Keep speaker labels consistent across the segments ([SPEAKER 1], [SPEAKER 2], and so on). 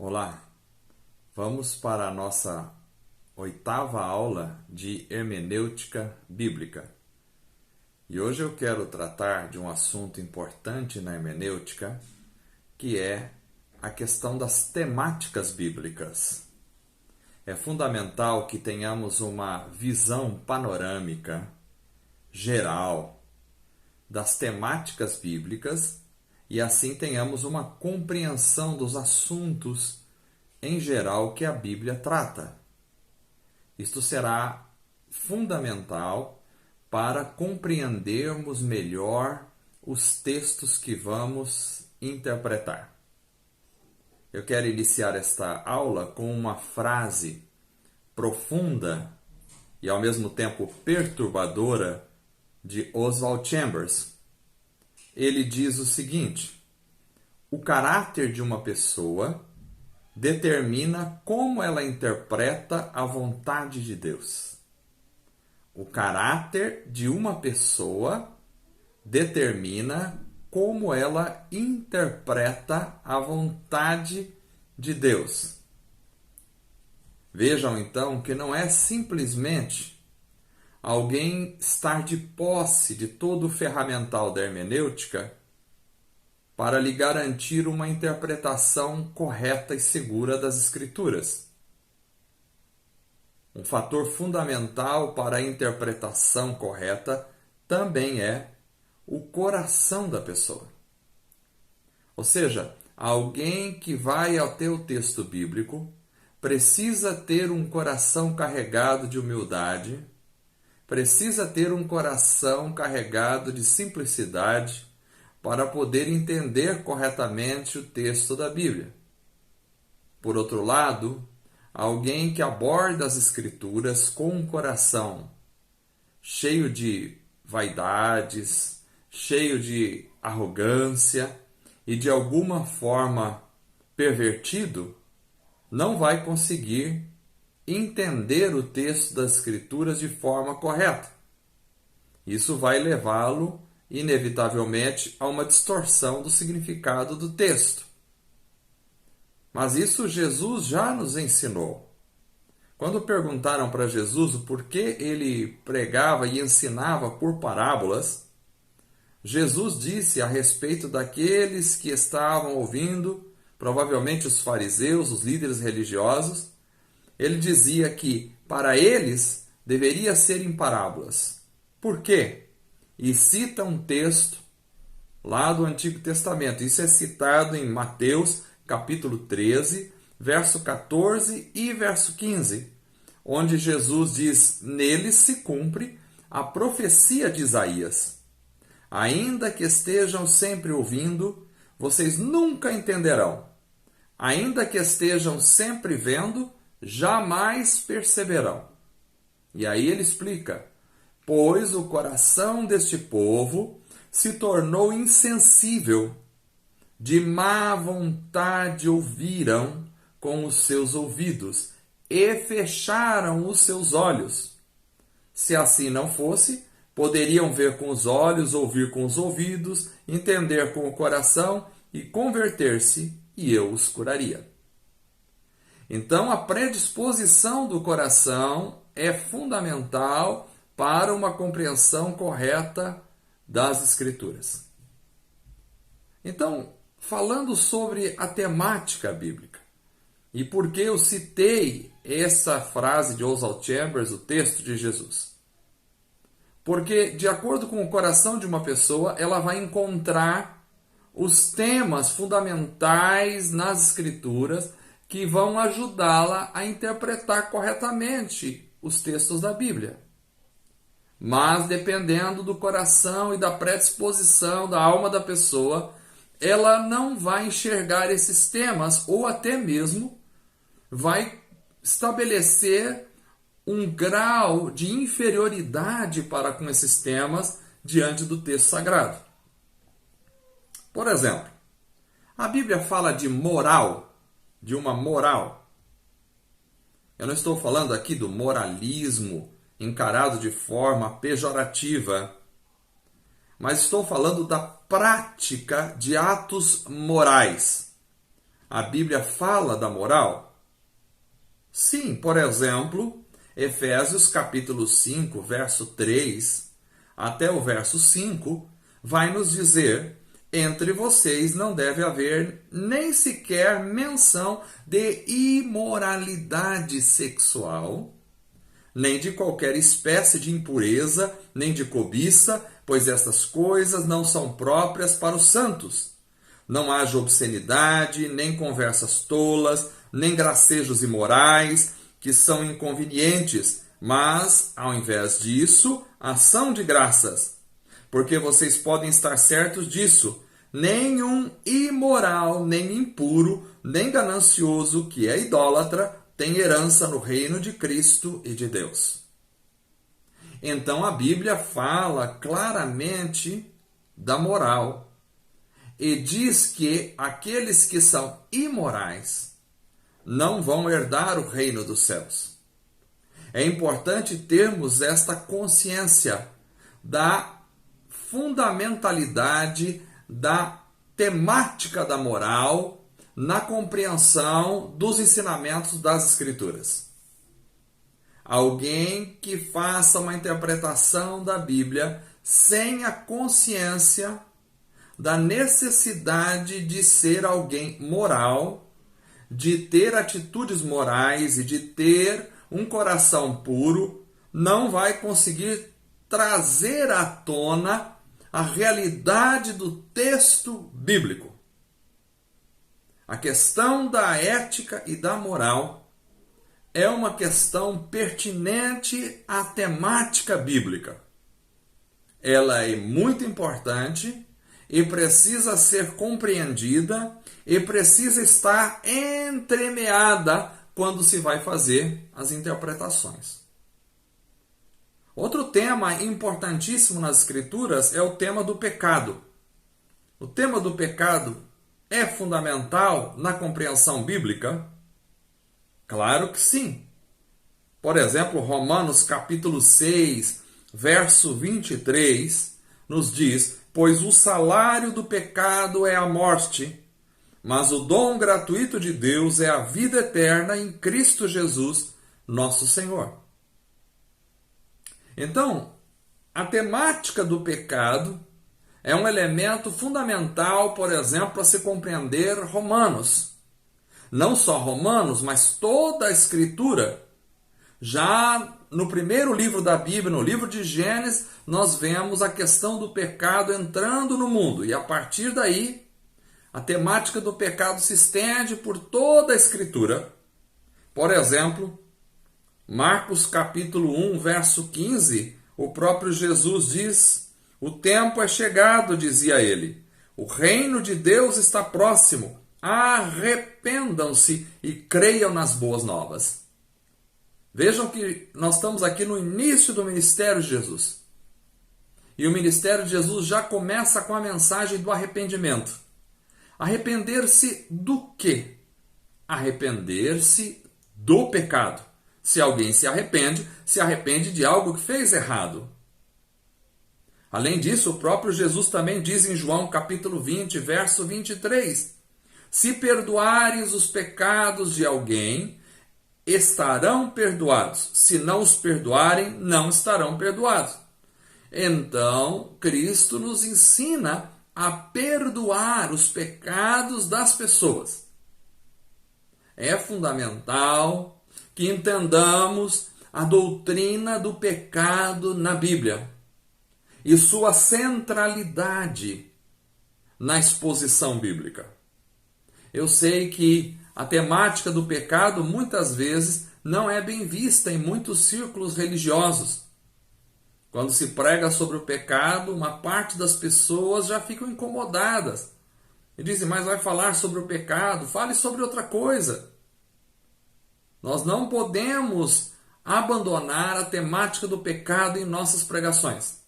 [SPEAKER 1] Olá, vamos para a nossa oitava aula de hermenêutica bíblica. E hoje eu quero tratar de um assunto importante na hermenêutica, que é a questão das temáticas bíblicas. É fundamental que tenhamos uma visão panorâmica, geral, das temáticas bíblicas e assim tenhamos uma compreensão dos assuntos em geral que a Bíblia trata. Isto será fundamental para compreendermos melhor os textos que vamos interpretar. Eu quero iniciar esta aula com uma frase profunda e ao mesmo tempo perturbadora de Oswald Chambers. Ele diz o seguinte: o caráter de uma pessoa determina como ela interpreta a vontade de Deus. O caráter de uma pessoa determina como ela interpreta a vontade de Deus. Vejam então que não é simplesmente alguém estar de posse de todo o ferramental da hermenêutica para lhe garantir uma interpretação correta e segura das Escrituras. Um fator fundamental para a interpretação correta também é o coração da pessoa. Ou seja, alguém que vai até o texto bíblico precisa ter um coração carregado de humildade, precisa ter um coração carregado de simplicidade para poder entender corretamente o texto da Bíblia. Por outro lado, alguém que aborda as Escrituras com um coração cheio de vaidades, cheio de arrogância e de alguma forma pervertido, não vai conseguir entender o texto das Escrituras de forma correta. Isso vai levá-lo inevitavelmente a uma distorção do significado do texto. Mas isso Jesus já nos ensinou. Quando perguntaram para Jesus o porquê ele pregava e ensinava por parábolas, Jesus disse a respeito daqueles que estavam ouvindo, provavelmente os fariseus, os líderes religiosos, ele dizia que para eles deveria ser em parábolas. Por quê? E cita um texto lá do Antigo Testamento. Isso é citado em Mateus, capítulo 13, verso 14 e verso 15, onde Jesus diz: neles se cumpre a profecia de Isaías. Ainda que estejam sempre ouvindo, vocês nunca entenderão. Ainda que estejam sempre vendo, jamais perceberão. E aí ele explica: pois o coração deste povo se tornou insensível, de má vontade ouviram com os seus ouvidos e fecharam os seus olhos. Se assim não fosse, poderiam ver com os olhos, ouvir com os ouvidos, entender com o coração e converter-se, e eu os curaria. Então, a predisposição do coração é fundamental para uma compreensão correta das Escrituras. Então, falando sobre a temática bíblica, e por que eu citei essa frase de Oswald Chambers, o texto de Jesus? Porque, de acordo com o coração de uma pessoa, ela vai encontrar os temas fundamentais nas Escrituras que vão ajudá-la a interpretar corretamente os textos da Bíblia. Mas, dependendo do coração e da predisposição da alma da pessoa, ela não vai enxergar esses temas, ou até mesmo vai estabelecer um grau de inferioridade para com esses temas diante do texto sagrado. Por exemplo, a Bíblia fala de moral, de uma moral. Eu não estou falando aqui do moralismo encarado de forma pejorativa, mas estou falando da prática de atos morais. a Bíblia fala da moral? Sim, por exemplo, Efésios capítulo 5, verso 3 até o verso 5, vai nos dizer: entre vocês não deve haver nem sequer menção de imoralidade sexual, nem de qualquer espécie de impureza, nem de cobiça, pois estas coisas não são próprias para os santos. Não haja obscenidade, nem conversas tolas, nem gracejos imorais, que são inconvenientes, mas, ao invés disso, ação de graças. Porque vocês podem estar certos disso: nenhum imoral, nem impuro, nem ganancioso, que é idólatra, tem herança no reino de Cristo e de Deus. Então a Bíblia fala claramente da moral e diz que aqueles que são imorais não vão herdar o reino dos céus. É importante termos esta consciência da fundamentalidade da temática da moral na compreensão dos ensinamentos das Escrituras. Alguém que faça uma interpretação da Bíblia sem a consciência da necessidade de ser alguém moral, de ter atitudes morais e de ter um coração puro, não vai conseguir trazer à tona a realidade do texto bíblico. A questão da ética e da moral é uma questão pertinente à temática bíblica. Ela é muito importante e precisa ser compreendida e precisa estar entremeada quando se vai fazer as interpretações. Outro tema importantíssimo nas Escrituras é o tema do pecado. O tema do pecado é fundamental na compreensão bíblica? Claro que sim. Por exemplo, Romanos capítulo 6, verso 23, nos diz: pois o salário do pecado é a morte, mas o dom gratuito de Deus é a vida eterna em Cristo Jesus, nosso Senhor. Então, a temática do pecado é um elemento fundamental, por exemplo, para se compreender Romanos. Não só Romanos, mas toda a Escritura. Já no primeiro livro da Bíblia, no livro de Gênesis, nós vemos a questão do pecado entrando no mundo. E a partir daí, a temática do pecado se estende por toda a Escritura. Por exemplo, Marcos capítulo 1, verso 15, o próprio Jesus diz: o tempo é chegado, dizia ele. O reino de Deus está próximo. Arrependam-se e creiam nas boas novas. Vejam que nós estamos aqui no início do ministério de Jesus. E o ministério de Jesus já começa com a mensagem do arrependimento. Arrepender-se do quê? Arrepender-se do pecado. Se alguém se arrepende de algo que fez errado. Além disso, o próprio Jesus também diz em João capítulo 20, verso 23, se perdoares os pecados de alguém, estarão perdoados. Se não os perdoarem, não estarão perdoados. Então, Cristo nos ensina a perdoar os pecados das pessoas. É fundamental que entendamos a doutrina do pecado na Bíblia e sua centralidade na exposição bíblica. Eu sei que a temática do pecado muitas vezes não é bem vista em muitos círculos religiosos. Quando se prega sobre o pecado, uma parte das pessoas já ficam incomodadas e dizem: mas vai falar sobre o pecado? Fale sobre outra coisa. Nós não podemos abandonar a temática do pecado em nossas pregações.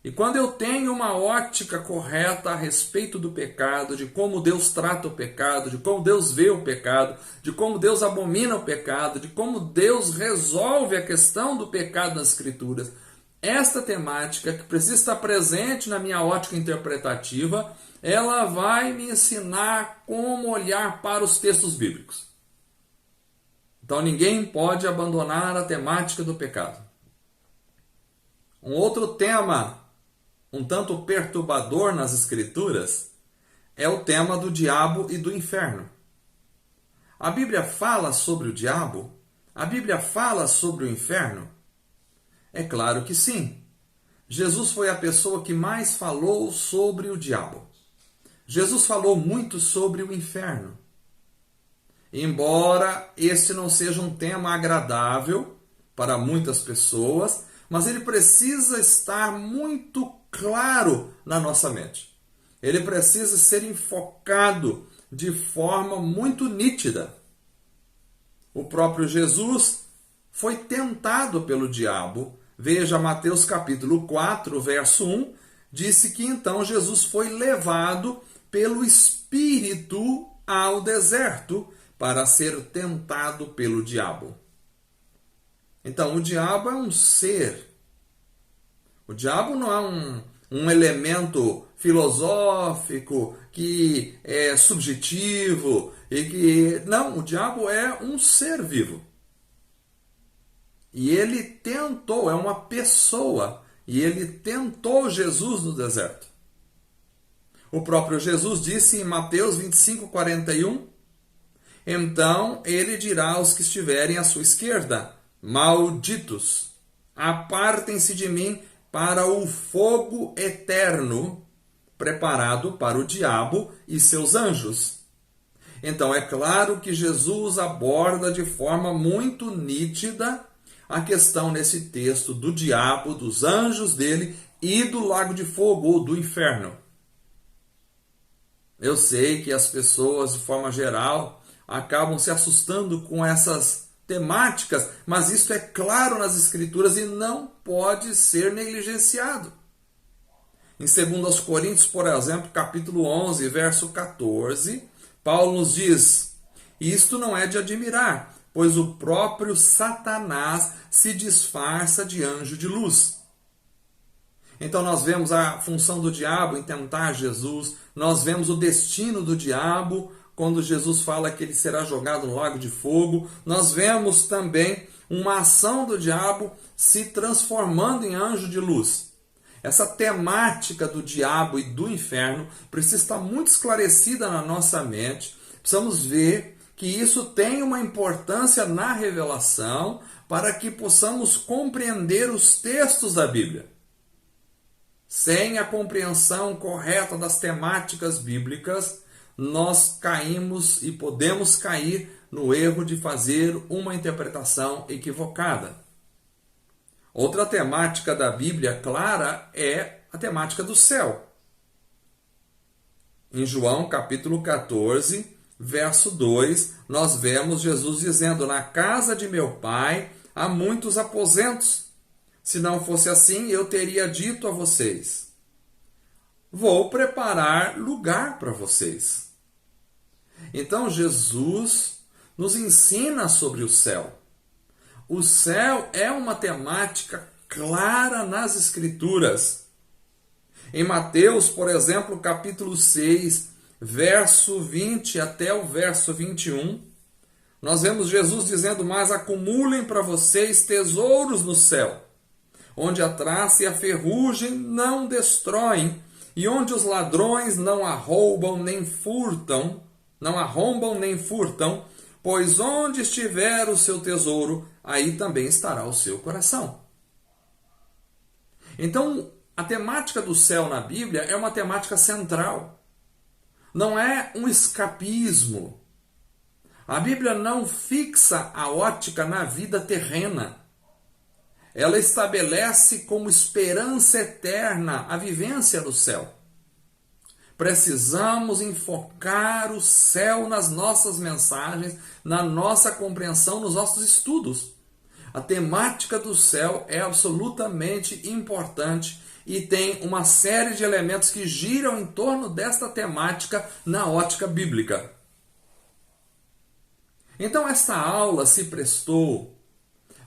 [SPEAKER 1] E quando eu tenho uma ótica correta a respeito do pecado, de como Deus trata o pecado, de como Deus vê o pecado, de como Deus abomina o pecado, de como Deus resolve a questão do pecado nas Escrituras, esta temática, que precisa estar presente na minha ótica interpretativa, ela vai me ensinar como olhar para os textos bíblicos. Então ninguém pode abandonar a temática do pecado. Um outro tema, um tanto perturbador nas Escrituras, é o tema do diabo e do inferno. A Bíblia fala sobre o diabo? A Bíblia fala sobre o inferno? É claro que sim. Jesus foi a pessoa que mais falou sobre o diabo. Jesus falou muito sobre o inferno. Embora este não seja um tema agradável para muitas pessoas, mas ele precisa estar muito claro na nossa mente. Ele precisa ser enfocado de forma muito nítida. O próprio Jesus foi tentado pelo diabo. Veja Mateus capítulo 4, verso 1, disse que então Jesus foi levado pelo Espírito ao deserto para ser tentado pelo diabo. Então, o diabo é um ser. O diabo não é um elemento filosófico que é subjetivo e que não, o diabo é um ser vivo. E ele tentou, é uma pessoa, e ele tentou Jesus no deserto. O próprio Jesus disse em Mateus 25:41, então ele dirá aos que estiverem à sua esquerda, malditos, apartem-se de mim para o fogo eterno, preparado para o diabo e seus anjos. Então é claro que Jesus aborda de forma muito nítida a questão nesse texto do diabo, dos anjos dele e do lago de fogo ou do inferno. Eu sei que as pessoas, de forma geral, acabam se assustando com essas temáticas, mas isso é claro nas Escrituras e não pode ser negligenciado. Em 2 Coríntios, por exemplo, capítulo 11, verso 14, Paulo nos diz: isto não é de admirar, pois o próprio Satanás se disfarça de anjo de luz. Então nós vemos a função do diabo em tentar Jesus, nós vemos o destino do diabo quando Jesus fala que ele será jogado no lago de fogo, nós vemos também uma ação do diabo se transformando em anjo de luz. Essa temática do diabo e do inferno precisa estar muito esclarecida na nossa mente. Precisamos ver que isso tem uma importância na revelação para que possamos compreender os textos da Bíblia. Sem a compreensão correta das temáticas bíblicas, nós caímos e podemos cair no erro de fazer uma interpretação equivocada. Outra temática da Bíblia clara é a temática do céu. Em João capítulo 14, verso 2, nós vemos Jesus dizendo: na casa de meu pai há muitos aposentos. Se não fosse assim, eu teria dito a vocês: vou preparar lugar para vocês. Então Jesus nos ensina sobre o céu. O céu é uma temática clara nas Escrituras. Em Mateus, por exemplo, capítulo 6, verso 20 até o verso 21, nós vemos Jesus dizendo: mas acumulem para vocês tesouros no céu, onde a traça e a ferrugem não destroem, e onde os ladrões não arrombam nem furtam, pois onde estiver o seu tesouro, aí também estará o seu coração. Então, a temática do céu na Bíblia é uma temática central. Não é um escapismo. A Bíblia não fixa a ótica na vida terrena. Ela estabelece como esperança eterna a vivência do céu. Precisamos enfocar o céu nas nossas mensagens, na nossa compreensão, nos nossos estudos. A temática do céu é absolutamente importante e tem uma série de elementos que giram em torno desta temática na ótica bíblica. Então esta aula se prestou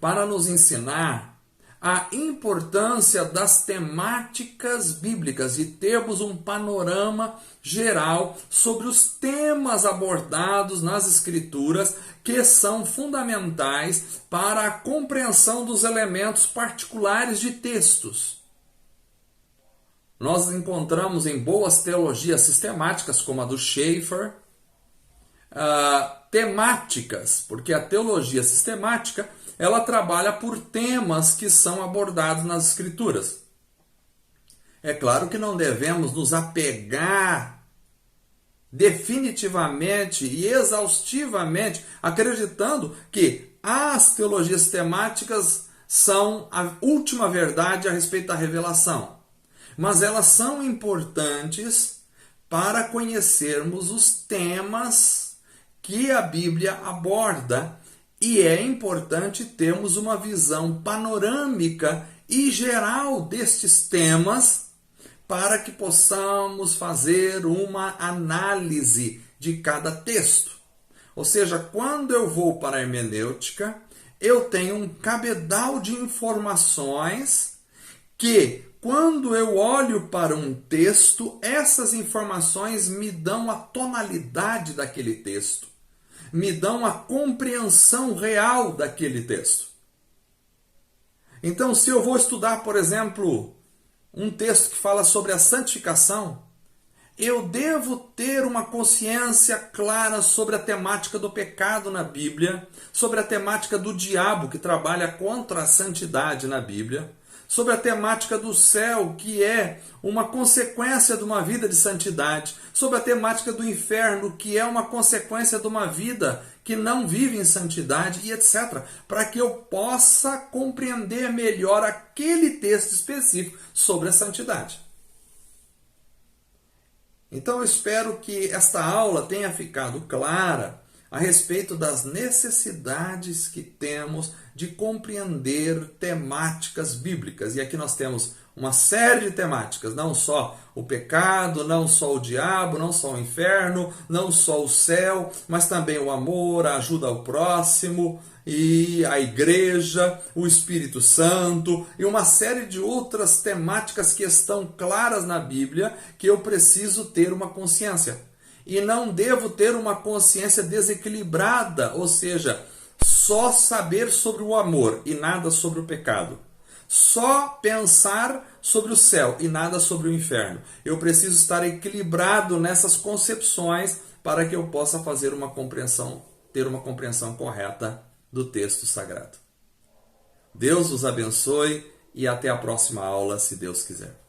[SPEAKER 1] para nos ensinar a importância das temáticas bíblicas e termos um panorama geral sobre os temas abordados nas Escrituras que são fundamentais para a compreensão dos elementos particulares de textos. Nós encontramos em boas teologias sistemáticas, como a do Schaeffer, temáticas, porque a teologia sistemática ela trabalha por temas que são abordados nas Escrituras. É claro que não devemos nos apegar definitivamente e exaustivamente, acreditando que as teologias sistemáticas são a última verdade a respeito da revelação. Mas elas são importantes para conhecermos os temas que a Bíblia aborda, e é importante termos uma visão panorâmica e geral destes temas para que possamos fazer uma análise de cada texto. Ou seja, quando eu vou para a hermenêutica, eu tenho um cabedal de informações que, quando eu olho para um texto, essas informações me dão a tonalidade daquele texto, me dão a compreensão real daquele texto. Então, se eu vou estudar, por exemplo, um texto que fala sobre a santificação, eu devo ter uma consciência clara sobre a temática do pecado na Bíblia, sobre a temática do diabo que trabalha contra a santidade na Bíblia, sobre a temática do céu, que é uma consequência de uma vida de santidade, sobre a temática do inferno, que é uma consequência de uma vida que não vive em santidade, e etc., para que eu possa compreender melhor aquele texto específico sobre a santidade. Então eu espero que esta aula tenha ficado clara a respeito das necessidades que temos de compreender temáticas bíblicas. E aqui nós temos uma série de temáticas, não só o pecado, não só o diabo, não só o inferno, não só o céu, mas também o amor, a ajuda ao próximo, e a igreja, o Espírito Santo e uma série de outras temáticas que estão claras na Bíblia que eu preciso ter uma consciência. E não devo ter uma consciência desequilibrada, ou seja, só saber sobre o amor e nada sobre o pecado. Só pensar sobre o céu e nada sobre o inferno. Eu preciso estar equilibrado nessas concepções para que eu possa fazer uma compreensão, ter uma compreensão correta do texto sagrado. Deus os abençoe e até a próxima aula, se Deus quiser.